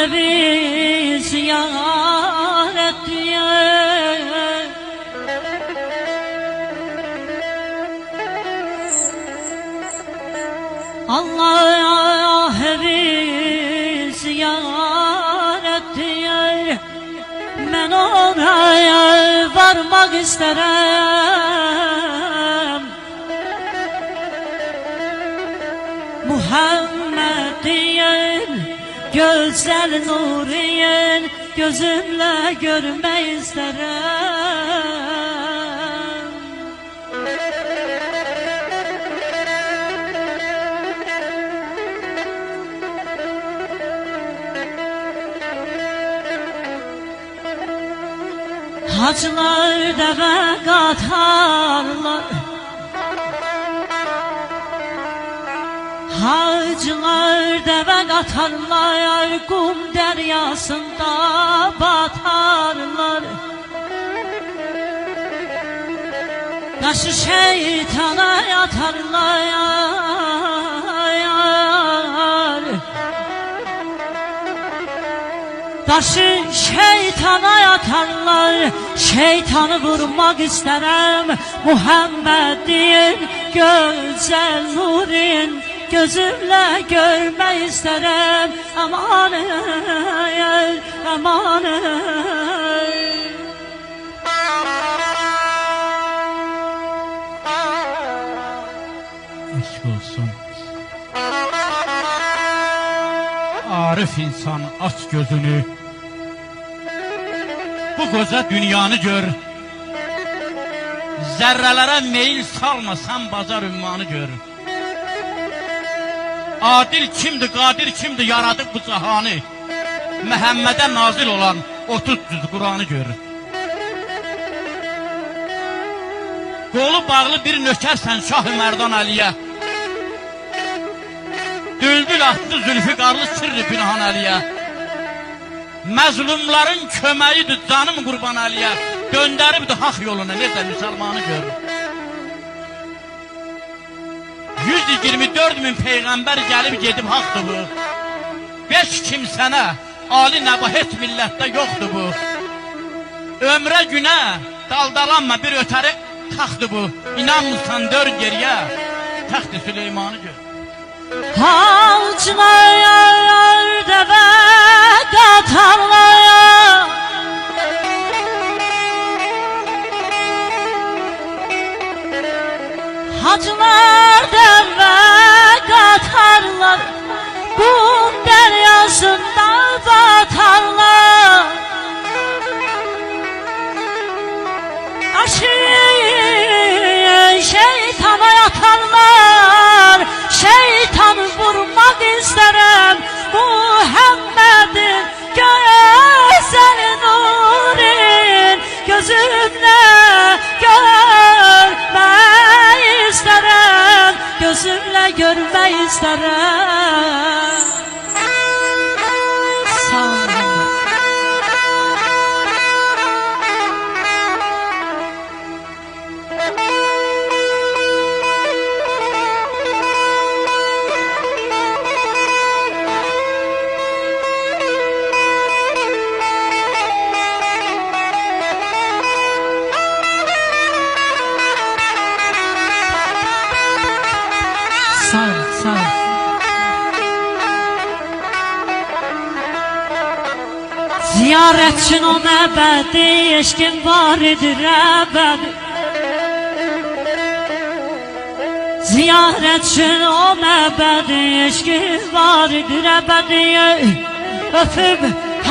evi ziyaret diye. Allah evi ziyaret diye. Ben oraya varmak isterim. Muhammed'in güzel nuriyen gözümle görmek isterim. Hacılar deve katarlar, hacılar deve katarlar, kum deryasında batarlar. Taşı şeytana yatarlar, taşı şeytana yatarlar. Şeytanı vurmak isterim. Muhammed'in güzel nurin gözümle görmek isterim. Aman aman. Aşk olsun. Arif insan aç gözünü, bu koca dünyanı gör. Zerrelere meyil salma, sen bazar ümmanı gör. Adil kimdi, kadir kimdi, yaradık bu cahanı. Məhəmmədə nazil olan 30 cüz Kur'an'ı gör. Qolu bağlı bir nökərsən Şah-ı Mərdan Əliyə. Düldül attı Zülfiqarlı sirri Pinhan Əliyə. Məzlumların köməyidir canım Qurban Əliyə. Döndəribdir haq yoluna, necə müsəlmanı gör. 124 min peyğəmbər gəlib gedib haqdır bu. 5 kimsənə ali nəbahət millətdə yoxdur bu. Ömrə günə daldalanma, bir ötəri taxtdır bu. İnanmırsan dör geriyə, təxt-i Süleymanı gör. Hacılar deve katarlar, hacılar deve katarlar, kum deryasında batarlar. Şeytana yatarlar, şeytanı vurmak isterim. Muhammed'in güzel nurin gözümle görmek isterim. Gözümle görmek isterim. Sağ olun. Sağ ol. Ziyaretçin o məbədi, eşkin var idir əbədi. Ziyaretçin o məbədi, eşkin var idir əbədi. Öpüb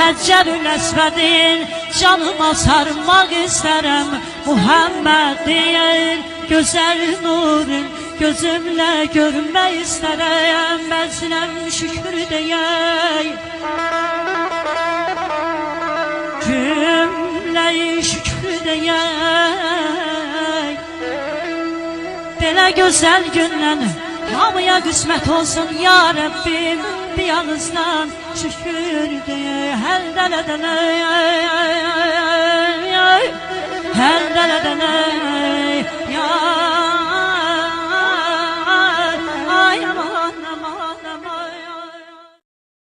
Həccərül Əsvədin canıma sarmaq istərəm. Muhammed'in güzel nurin gözümle görmek isterim. Məzləm şükür deyək, cümləyi şükür deyək. Belə gözəl gündən hamıya qismət olsun ya Rəbbim. Bir yanızdan şükür deyək, hər dələ